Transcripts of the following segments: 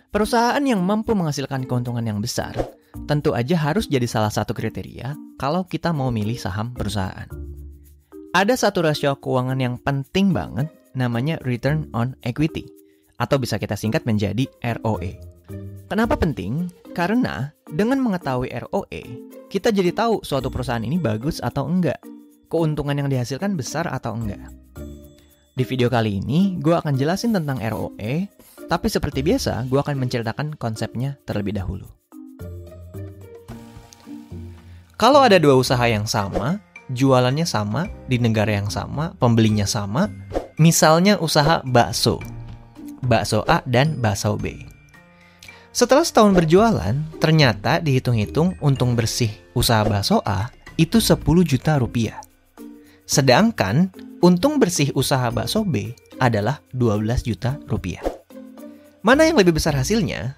Perusahaan yang mampu menghasilkan keuntungan yang besar tentu aja harus jadi salah satu kriteria kalau kita mau milih saham perusahaan. Ada satu rasio keuangan yang penting banget, namanya Return on Equity, atau bisa kita singkat menjadi ROE. Kenapa penting? Karena dengan mengetahui ROE, kita jadi tahu suatu perusahaan ini bagus atau enggak, keuntungan yang dihasilkan besar atau enggak. Di video kali ini, gue akan jelasin tentang ROE, tapi seperti biasa, gue akan menceritakan konsepnya terlebih dahulu. Kalau ada dua usaha yang sama, jualannya sama, di negara yang sama, pembelinya sama, misalnya usaha bakso A dan bakso B. Setelah setahun berjualan, ternyata dihitung-hitung untung bersih usaha bakso A itu 10 juta rupiah. Sedangkan untung bersih usaha bakso B adalah 12 juta rupiah. Mana yang lebih besar hasilnya?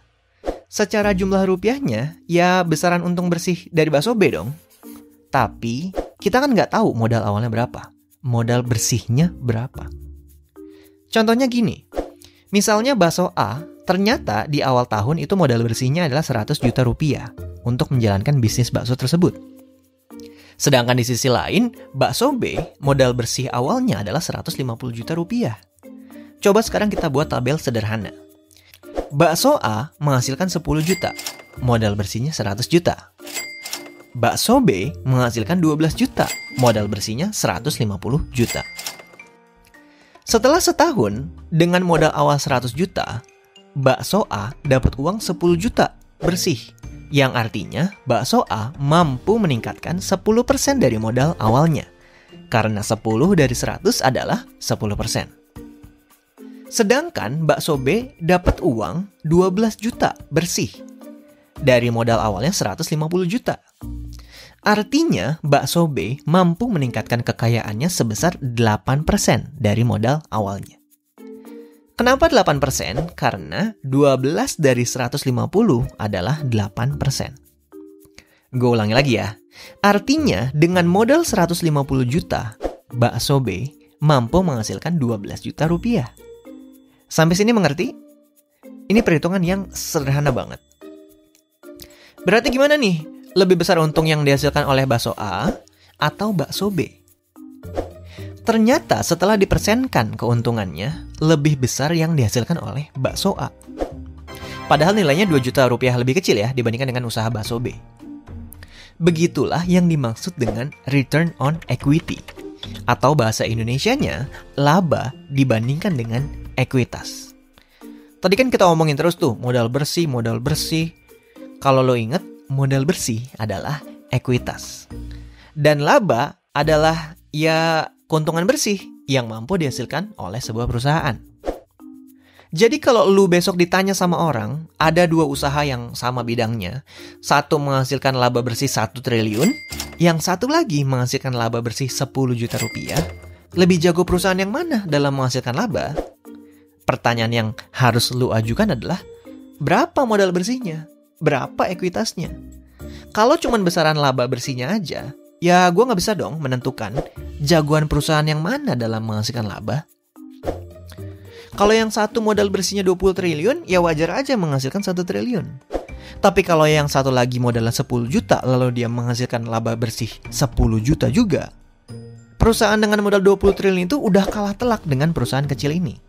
Secara jumlah rupiahnya, ya besaran untung bersih dari bakso B dong. Tapi, kita kan nggak tahu modal awalnya berapa. Modal bersihnya berapa. Contohnya gini. Misalnya bakso A, ternyata di awal tahun itu modal bersihnya adalah 100 juta rupiah untuk menjalankan bisnis bakso tersebut. Sedangkan di sisi lain, bakso B, modal bersih awalnya adalah 150 juta rupiah. Coba sekarang kita buat tabel sederhana. Bakso A menghasilkan 10 juta, modal bersihnya 100 juta. Bakso B menghasilkan 12 juta, modal bersihnya 150 juta. Setelah setahun, dengan modal awal 100 juta, bakso A dapat uang 10 juta bersih. Yang artinya, bakso A mampu meningkatkan 10% dari modal awalnya. Karena 10 dari 100 adalah 10%. Sedangkan bakso B dapat uang 12 juta bersih. Dari modal awalnya 150 juta. Artinya, bakso B mampu meningkatkan kekayaannya sebesar 8% dari modal awalnya. Kenapa 8%? Karena 12 dari 150 adalah 8%. Gue ulangi lagi ya. Artinya, dengan modal 150 juta, bakso B mampu menghasilkan 12 juta rupiah. Sampai sini mengerti? Ini perhitungan yang sederhana banget. Berarti gimana nih? Lebih besar untung yang dihasilkan oleh bakso A atau bakso B? Ternyata setelah dipersenkan keuntungannya, lebih besar yang dihasilkan oleh bakso A. Padahal nilainya 2 juta rupiah lebih kecil ya dibandingkan dengan usaha bakso B. Begitulah yang dimaksud dengan return on equity. Atau bahasa Indonesianya, laba dibandingkan dengan ekuitas. Tadi kan kita ngomongin terus tuh, modal bersih. Kalau lo inget, modal bersih adalah ekuitas. Dan laba adalah ya keuntungan bersih yang mampu dihasilkan oleh sebuah perusahaan. Jadi kalau lu besok ditanya sama orang, ada dua usaha yang sama bidangnya. Satu menghasilkan laba bersih 1 triliun, yang satu lagi menghasilkan laba bersih 10 juta rupiah. Lebih jago perusahaan yang mana dalam menghasilkan laba? Pertanyaan yang harus lu ajukan adalah, berapa modal bersihnya? Berapa ekuitasnya? Kalau cuma besaran laba bersihnya aja, ya gue gak bisa dong menentukan jagoan perusahaan yang mana dalam menghasilkan laba. Kalau yang satu modal bersihnya 20 triliun, ya wajar aja menghasilkan 1 triliun. Tapi kalau yang satu lagi modalnya 10 juta, lalu dia menghasilkan laba bersih 10 juta juga, perusahaan dengan modal 20 triliun itu udah kalah telak dengan perusahaan kecil ini.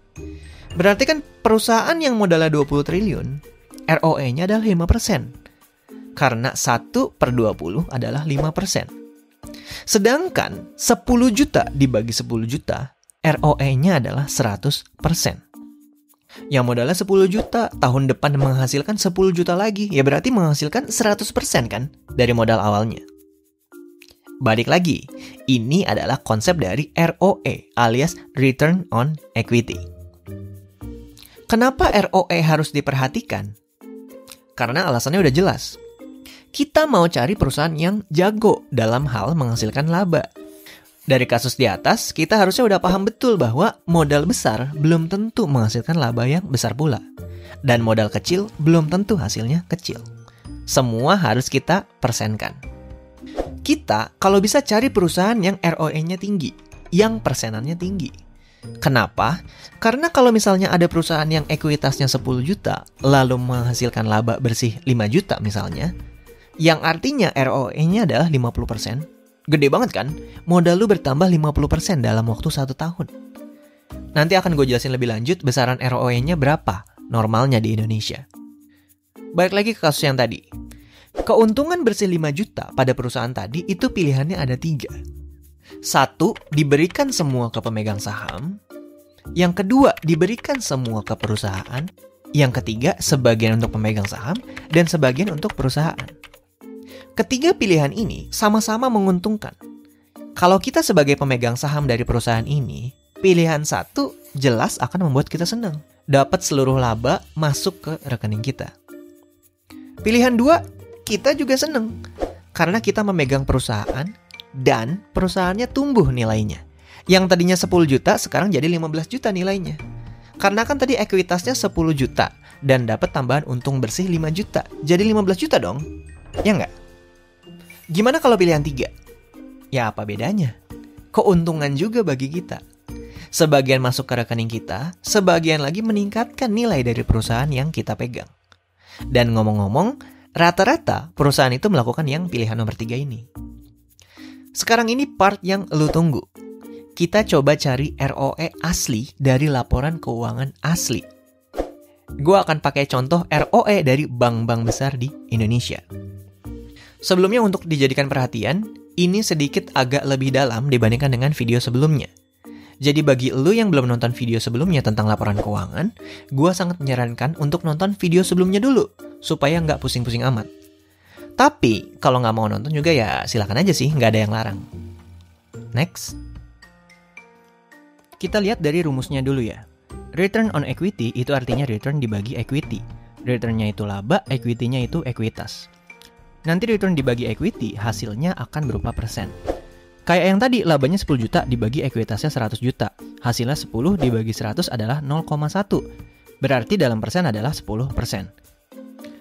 Berarti kan perusahaan yang modalnya 20 triliun, ROE-nya adalah 5%. Karena 1/20 adalah 5%. Sedangkan 10 juta dibagi 10 juta, ROE-nya adalah 100%. Yang modalnya 10 juta, tahun depan menghasilkan 10 juta lagi, ya berarti menghasilkan 100% kan dari modal awalnya. Balik lagi, ini adalah konsep dari ROE alias Return on Equity. Kenapa ROE harus diperhatikan? Karena alasannya udah jelas. Kita mau cari perusahaan yang jago dalam hal menghasilkan laba. Dari kasus di atas, kita harusnya udah paham betul bahwa modal besar belum tentu menghasilkan laba yang besar pula. Dan modal kecil belum tentu hasilnya kecil. Semua harus kita persenkan. Kita kalau bisa cari perusahaan yang ROE-nya tinggi, yang persenannya tinggi. Kenapa? Karena kalau misalnya ada perusahaan yang ekuitasnya 10 juta, lalu menghasilkan laba bersih 5 juta misalnya, yang artinya ROE-nya adalah 50%. Gede banget kan? Modal lu bertambah 50% dalam waktu 1 tahun. Nanti akan gue jelasin lebih lanjut besaran ROE-nya berapa normalnya di Indonesia. Balik lagi ke kasus yang tadi. Keuntungan bersih 5 juta pada perusahaan tadi itu pilihannya ada 3. 1, diberikan semua ke pemegang saham. Yang kedua, diberikan semua ke perusahaan. Yang ketiga, sebagian untuk pemegang saham dan sebagian untuk perusahaan. Ketiga pilihan ini sama-sama menguntungkan. Kalau kita sebagai pemegang saham dari perusahaan ini, pilihan 1 jelas akan membuat kita senang. Dapat seluruh laba masuk ke rekening kita. Pilihan 2, kita juga senang. Karena kita memegang perusahaan dan perusahaannya tumbuh nilainya. Yang tadinya 10 juta sekarang jadi 15 juta nilainya. Karena kan tadi ekuitasnya 10 juta dan dapat tambahan untung bersih 5 juta. Jadi 15 juta dong. Ya nggak? Gimana kalau pilihan 3? Ya apa bedanya? Keuntungan juga bagi kita. Sebagian masuk ke rekening kita, sebagian lagi meningkatkan nilai dari perusahaan yang kita pegang. Dan ngomong-ngomong, rata-rata perusahaan itu melakukan yang pilihan nomor 3 ini. Sekarang ini part yang lu tunggu. Kita coba cari ROE asli dari laporan keuangan asli. Gua akan pakai contoh ROE dari bank-bank besar di Indonesia. Sebelumnya untuk dijadikan perhatian, ini sedikit agak lebih dalam dibandingkan dengan video sebelumnya. Jadi bagi lu yang belum nonton video sebelumnya tentang laporan keuangan, gua sangat menyarankan untuk nonton video sebelumnya dulu, supaya nggak pusing-pusing amat. Tapi, kalau nggak mau nonton juga ya silakan aja sih, nggak ada yang larang. Next. Kita lihat dari rumusnya dulu ya. Return on equity itu artinya return dibagi equity. Returnnya itu laba, equity-nya itu ekuitas. Nanti return dibagi equity, hasilnya akan berupa persen. Kayak yang tadi, labanya 10 juta dibagi ekuitasnya 100 juta. Hasilnya 10 dibagi 100 adalah 0,1. Berarti dalam persen adalah 10%.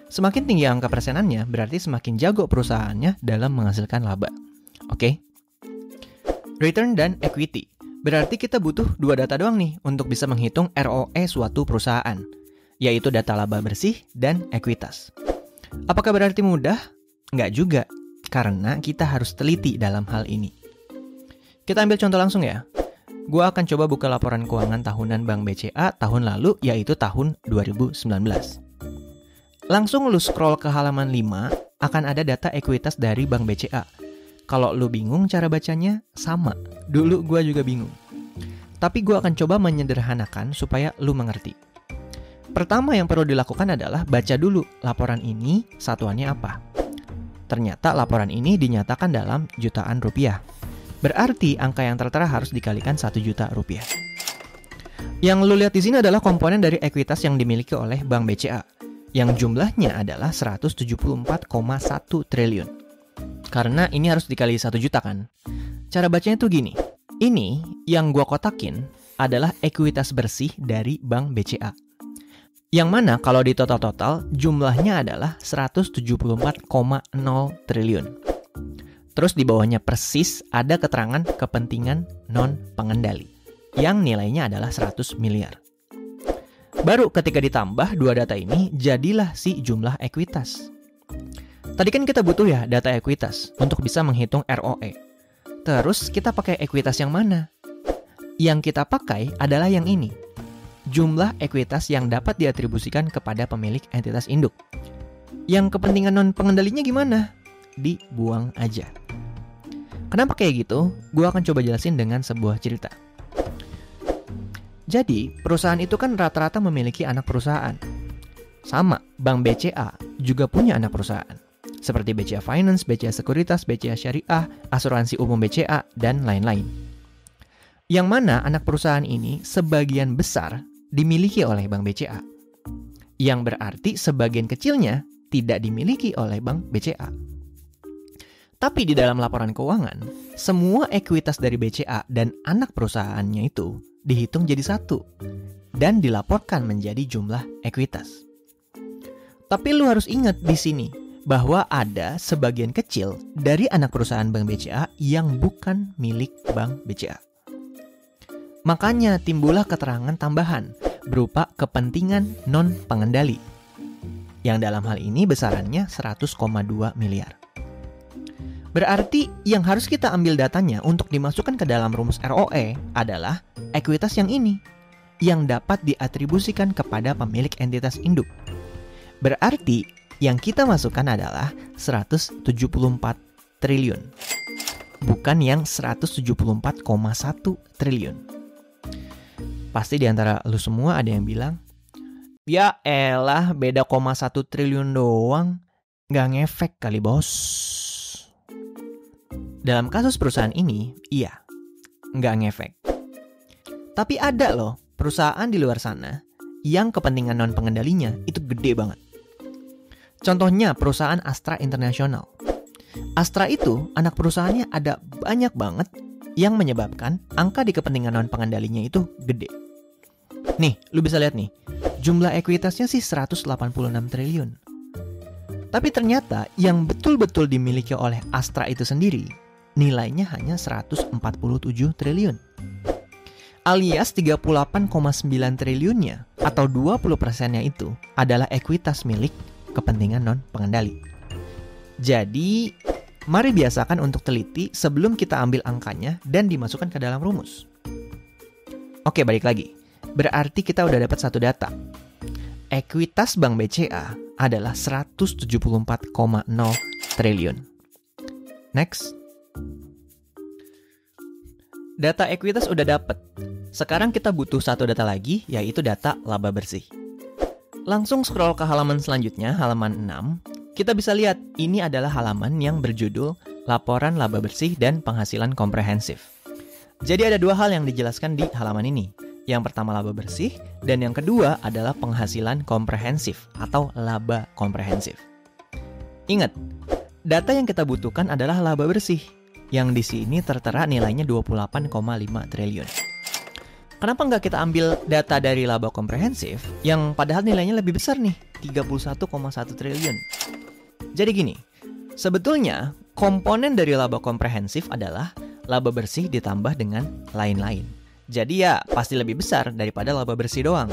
Semakin tinggi angka persenannya, berarti semakin jago perusahaannya dalam menghasilkan laba. Oke? Return dan equity. Berarti kita butuh 2 data doang nih untuk bisa menghitung ROE suatu perusahaan, yaitu data laba bersih dan ekuitas. Apakah berarti mudah? Nggak juga, karena kita harus teliti dalam hal ini. Kita ambil contoh langsung ya. Gua akan coba buka laporan keuangan tahunan Bank BCA tahun lalu, yaitu tahun 2019. Langsung lu scroll ke halaman 5, akan ada data ekuitas dari Bank BCA. Kalau lu bingung cara bacanya, sama. Dulu gua juga bingung. Tapi gua akan coba menyederhanakan supaya lu mengerti. Pertama yang perlu dilakukan adalah baca dulu laporan ini satuannya apa. Ternyata laporan ini dinyatakan dalam jutaan rupiah. Berarti angka yang tertera harus dikalikan 1 juta rupiah. Yang lu lihat di sini adalah komponen dari ekuitas yang dimiliki oleh Bank BCA, yang jumlahnya adalah 174,1 triliun. Karena ini harus dikali 1 juta kan. Cara bacanya tuh gini. Ini yang gua kotakin adalah ekuitas bersih dari Bank BCA. Yang mana kalau di total-total jumlahnya adalah 174,0 triliun. Terus di bawahnya persis ada keterangan kepentingan non-pengendali yang nilainya adalah 100 miliar. Baru ketika ditambah 2 data ini jadilah si jumlah ekuitas. Tadi kan kita butuh ya data ekuitas untuk bisa menghitung ROE. Terus kita pakai ekuitas yang mana? Yang kita pakai adalah yang ini. Jumlah ekuitas yang dapat diatribusikan kepada pemilik entitas induk. Yang kepentingan non-pengendalinya gimana? Dibuang aja. Kenapa kayak gitu? Gua akan coba jelasin dengan sebuah cerita. Jadi, perusahaan itu kan rata-rata memiliki anak perusahaan. Sama, Bank BCA juga punya anak perusahaan. Seperti BCA Finance, BCA Sekuritas, BCA Syariah, Asuransi Umum BCA, dan lain-lain. Yang mana anak perusahaan ini sebagian besar dimiliki oleh Bank BCA. Yang berarti sebagian kecilnya tidak dimiliki oleh Bank BCA. Tapi di dalam laporan keuangan, semua ekuitas dari BCA dan anak perusahaannya itu dihitung jadi satu dan dilaporkan menjadi jumlah ekuitas. Tapi lu harus ingat di sini bahwa ada sebagian kecil dari anak perusahaan Bank BCA yang bukan milik Bank BCA. Makanya timbullah keterangan tambahan berupa kepentingan non-pengendali, yang dalam hal ini besarannya 100,2 miliar. Berarti yang harus kita ambil datanya untuk dimasukkan ke dalam rumus ROE adalah ekuitas yang ini, yang dapat diatribusikan kepada pemilik entitas induk. Berarti yang kita masukkan adalah 174 triliun, bukan yang 174,1 triliun. Pasti di antara lu semua ada yang bilang, ya elah beda 1 triliun doang, nggak ngefek kali bos. Dalam kasus perusahaan ini, iya, nggak ngefek. Tapi ada loh perusahaan di luar sana yang kepentingan non-pengendalinya itu gede banget. Contohnya perusahaan Astra International. Astra itu anak perusahaannya ada banyak banget yang menyebabkan angka di kepentingan non-pengendalinya itu gede. Nih, lu bisa lihat nih, jumlah ekuitasnya sih 186 triliun. Tapi ternyata yang betul-betul dimiliki oleh Astra itu sendiri, nilainya hanya 147 triliun. Alias 38,9 triliunnya atau 20%-nya itu adalah ekuitas milik kepentingan non-pengendali. Jadi, mari biasakan untuk teliti sebelum kita ambil angkanya dan dimasukkan ke dalam rumus. Oke, balik lagi. Berarti kita udah dapat satu data. Ekuitas Bank BCA adalah 174,0 triliun. Next. Data ekuitas udah dapet. Sekarang kita butuh satu data lagi, yaitu data laba bersih. Langsung scroll ke halaman selanjutnya, halaman 6. Kita bisa lihat, ini adalah halaman yang berjudul Laporan Laba Bersih dan Penghasilan Komprehensif. Jadi ada dua hal yang dijelaskan di halaman ini. Yang pertama laba bersih, dan yang kedua adalah penghasilan komprehensif atau laba komprehensif. Ingat, data yang kita butuhkan adalah laba bersih, yang di sini tertera nilainya 28,5 triliun. Kenapa nggak kita ambil data dari laba komprehensif yang padahal nilainya lebih besar nih, 31,1 triliun. Jadi gini, sebetulnya komponen dari laba komprehensif adalah laba bersih ditambah dengan lain-lain. Jadi ya pasti lebih besar daripada laba bersih doang.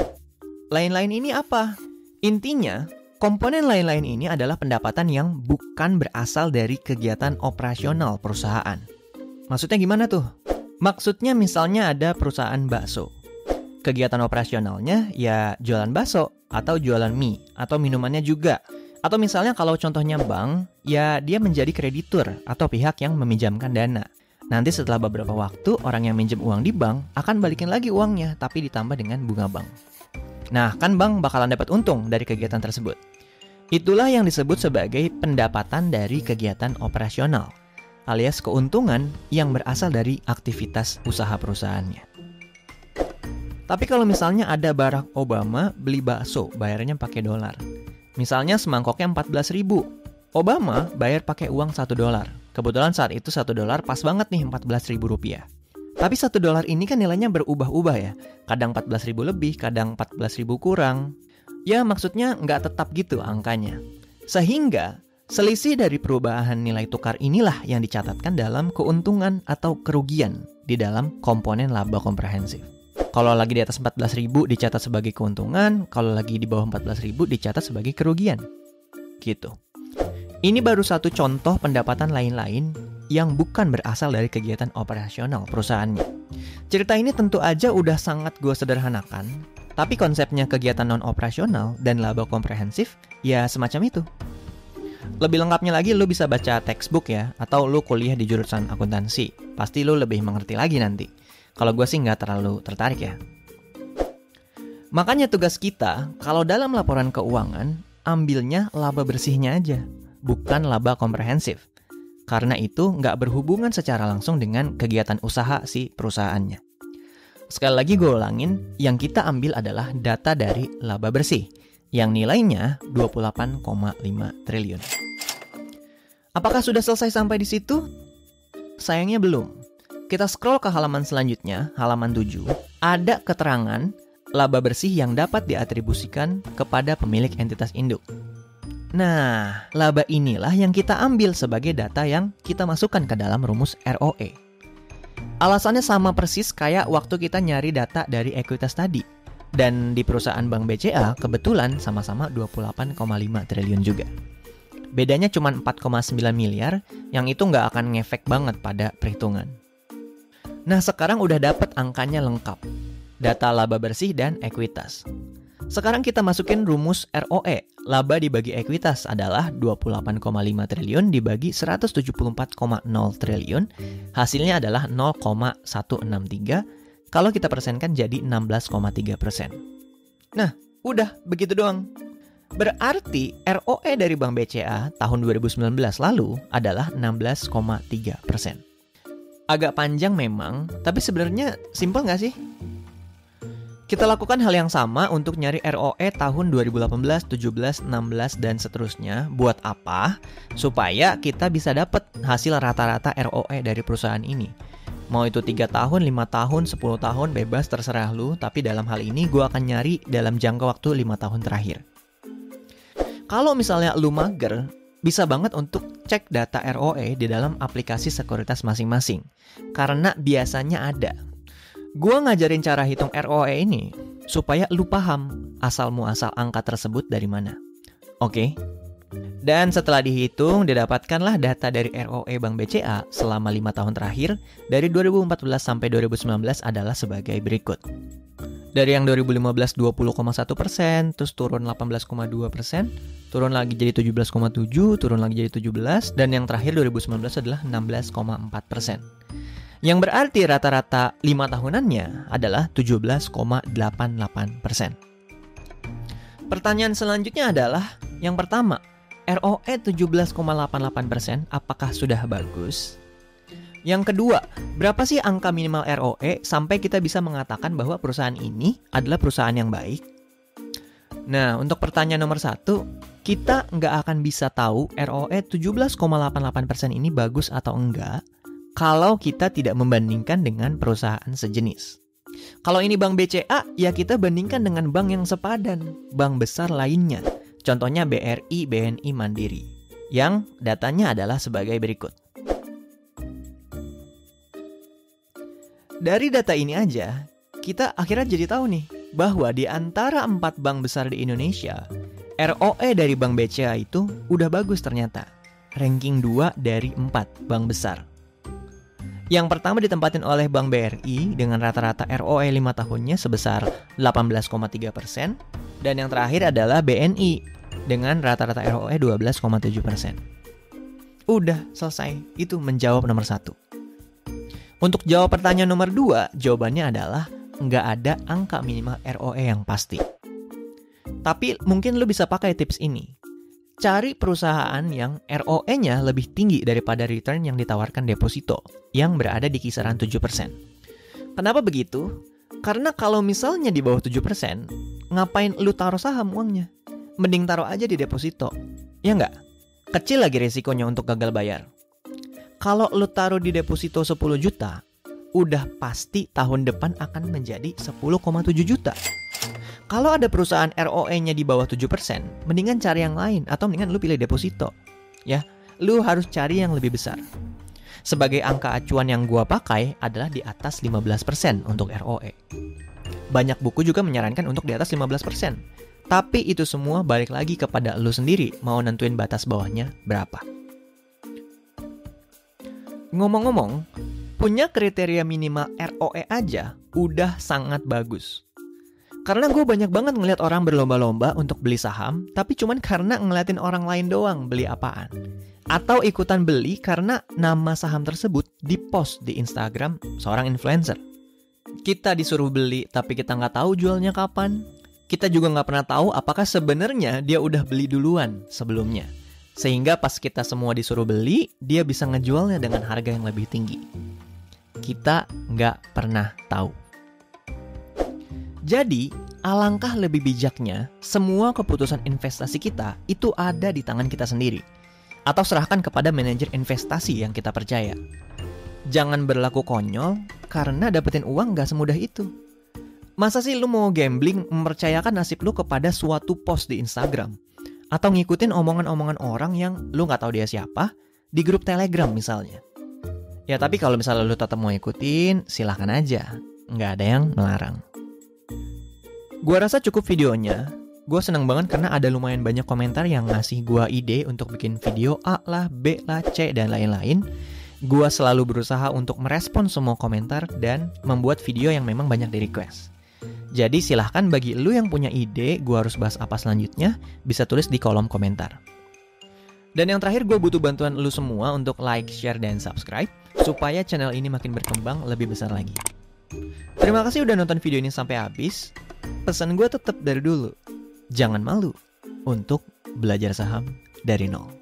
Lain-lain ini apa? Intinya, komponen lain-lain ini adalah pendapatan yang bukan berasal dari kegiatan operasional perusahaan. Maksudnya gimana tuh? Maksudnya misalnya ada perusahaan bakso. Kegiatan operasionalnya ya jualan bakso, atau jualan mie, atau minumannya juga. Atau misalnya kalau contohnya bank, ya dia menjadi kreditur atau pihak yang meminjamkan dana. Nanti setelah beberapa waktu, orang yang minjem uang di bank akan balikin lagi uangnya, tapi ditambah dengan bunga bank. Nah, kan bank bakalan dapat untung dari kegiatan tersebut. Itulah yang disebut sebagai pendapatan dari kegiatan operasional, alias keuntungan yang berasal dari aktivitas usaha perusahaannya. Tapi kalau misalnya ada Barack Obama beli bakso, bayarnya pakai dolar. Misalnya semangkoknya 14.000, Obama bayar pakai uang $1. Kebetulan saat itu $1 pas banget nih, 14.000 rupiah. Tapi $1 ini kan nilainya berubah-ubah ya. Kadang 14.000 lebih, kadang 14.000 kurang. Ya maksudnya nggak tetap gitu angkanya. Sehingga selisih dari perubahan nilai tukar inilah yang dicatatkan dalam keuntungan atau kerugian di dalam komponen laba komprehensif. Kalau lagi di atas 14.000 dicatat sebagai keuntungan, kalau lagi di bawah 14.000 dicatat sebagai kerugian. Gitu. Ini baru satu contoh pendapatan lain-lain yang bukan berasal dari kegiatan operasional perusahaannya. Cerita ini tentu aja udah sangat gue sederhanakan, tapi konsepnya kegiatan non-operasional dan laba komprehensif ya semacam itu. Lebih lengkapnya lagi lu bisa baca textbook ya, atau lu kuliah di jurusan akuntansi. Pasti lu lebih mengerti lagi nanti. Kalau gue sih nggak terlalu tertarik ya. Makanya tugas kita, kalau dalam laporan keuangan, ambilnya laba bersihnya aja, bukan laba komprehensif. Karena itu nggak berhubungan secara langsung dengan kegiatan usaha si perusahaannya. Sekali lagi gue ulangin, yang kita ambil adalah data dari laba bersih, yang nilainya 28,5 triliun. Apakah sudah selesai sampai di situ? Sayangnya belum. Kita scroll ke halaman selanjutnya, halaman 7. Ada keterangan laba bersih yang dapat diatribusikan kepada pemilik entitas induk. Nah, laba inilah yang kita ambil sebagai data yang kita masukkan ke dalam rumus ROE. Alasannya sama persis kayak waktu kita nyari data dari ekuitas tadi. Dan di perusahaan Bank BCA kebetulan sama-sama 28,5 triliun juga. Bedanya cuma 4,9 miliar yang itu nggak akan ngefek banget pada perhitungan. Nah sekarang udah dapet angkanya lengkap. Data laba bersih dan ekuitas. Sekarang kita masukin rumus ROE. Laba dibagi ekuitas adalah 28,5 triliun dibagi 174,0 triliun. Hasilnya adalah 0,163. Kalau kita persenkan jadi 16,3%. Nah, udah begitu doang. Berarti ROE dari Bank BCA tahun 2019 lalu adalah 16,3%. Agak panjang memang, tapi sebenarnya simpel nggak sih? Kita lakukan hal yang sama untuk nyari ROE tahun 2018, 17, 16, dan seterusnya. Buat apa? Supaya kita bisa dapat hasil rata-rata ROE dari perusahaan ini. Mau itu 3 tahun, 5 tahun, 10 tahun, bebas terserah lu. Tapi dalam hal ini gue akan nyari dalam jangka waktu 5 tahun terakhir. Kalau misalnya lu mager, bisa banget untuk cek data ROE di dalam aplikasi sekuritas masing-masing. Karena biasanya ada. Gue ngajarin cara hitung ROE ini supaya lu paham asal-muasal angka tersebut dari mana. Oke? Dan setelah dihitung, didapatkanlah data dari ROE Bank BCA selama 5 tahun terakhir dari 2014 sampai 2019 adalah sebagai berikut. Dari yang 2015 20,1%, terus turun 18,2%, turun lagi jadi 17,7%, turun lagi jadi 17%, dan yang terakhir 2019 adalah 16,4%. Yang berarti rata-rata 5 tahunannya adalah 17,88%. Pertanyaan selanjutnya adalah, yang pertama, ROE 17,88% apakah sudah bagus? Yang kedua, berapa sih angka minimal ROE sampai kita bisa mengatakan bahwa perusahaan ini adalah perusahaan yang baik? Nah, untuk pertanyaan nomor 1, kita nggak akan bisa tahu ROE 17,88% ini bagus atau enggak kalau kita tidak membandingkan dengan perusahaan sejenis. Kalau ini Bank BCA, ya kita bandingkan dengan bank yang sepadan, bank besar lainnya. Contohnya BRI, BNI, Mandiri, yang datanya adalah sebagai berikut. Dari data ini aja, kita akhirnya jadi tahu nih, bahwa di antara 4 bank besar di Indonesia, ROE dari Bank BCA itu udah bagus ternyata. Ranking 2 dari 4 bank besar. Yang pertama ditempatin oleh Bank BRI dengan rata-rata ROE 5 tahunnya sebesar 18,3%. Dan yang terakhir adalah BNI dengan rata-rata ROE 12,7%. Udah selesai, itu menjawab nomor 1. Untuk jawab pertanyaan nomor 2, jawabannya adalah nggak ada angka minimal ROE yang pasti. Tapi mungkin lu bisa pakai tips ini. Cari perusahaan yang ROE-nya lebih tinggi daripada return yang ditawarkan deposito, yang berada di kisaran 7%. Kenapa begitu? Karena kalau misalnya di bawah 7%, ngapain lu taruh saham uangnya? Mending taruh aja di deposito. Ya nggak? Kecil lagi resikonya untuk gagal bayar. Kalau lu taruh di deposito 10 juta, udah pasti tahun depan akan menjadi 10,7 juta. Kalau ada perusahaan ROE-nya di bawah 7%, mendingan cari yang lain atau mendingan lu pilih deposito. Ya, lu harus cari yang lebih besar. Sebagai angka acuan yang gua pakai adalah di atas 15% untuk ROE. Banyak buku juga menyarankan untuk di atas 15%. Tapi itu semua balik lagi kepada lu sendiri mau nentuin batas bawahnya berapa. Ngomong-ngomong, punya kriteria minimal ROE aja udah sangat bagus. Karena gue banyak banget ngeliat orang berlomba-lomba untuk beli saham, tapi cuman karena ngeliatin orang lain doang beli apaan. Atau ikutan beli karena nama saham tersebut di-post di Instagram seorang influencer. Kita disuruh beli tapi kita nggak tahu jualnya kapan. Kita juga nggak pernah tahu apakah sebenarnya dia udah beli duluan sebelumnya. Sehingga pas kita semua disuruh beli, dia bisa ngejualnya dengan harga yang lebih tinggi. Kita nggak pernah tahu. Jadi, alangkah lebih bijaknya, semua keputusan investasi kita itu ada di tangan kita sendiri. Atau serahkan kepada manajer investasi yang kita percaya. Jangan berlaku konyol, karena dapetin uang gak semudah itu. Masa sih lu mau gambling mempercayakan nasib lu kepada suatu post di Instagram? Atau ngikutin omongan-omongan orang yang lu gak tahu dia siapa, di grup Telegram misalnya? Ya tapi kalau misalnya lu tetap mau ikutin, silahkan aja. Nggak ada yang melarang. Gua rasa cukup videonya. Gue seneng banget karena ada lumayan banyak komentar yang ngasih gue ide untuk bikin video A lah, B lah, C, dan lain-lain. Gue selalu berusaha untuk merespon semua komentar dan membuat video yang memang banyak di request. Jadi silahkan bagi lu yang punya ide, gue harus bahas apa selanjutnya, bisa tulis di kolom komentar. Dan yang terakhir gue butuh bantuan lu semua untuk like, share, dan subscribe, supaya channel ini makin berkembang lebih besar lagi. Terima kasih udah nonton video ini sampai habis. Pesan gue tetap dari dulu. Jangan malu untuk belajar saham dari nol.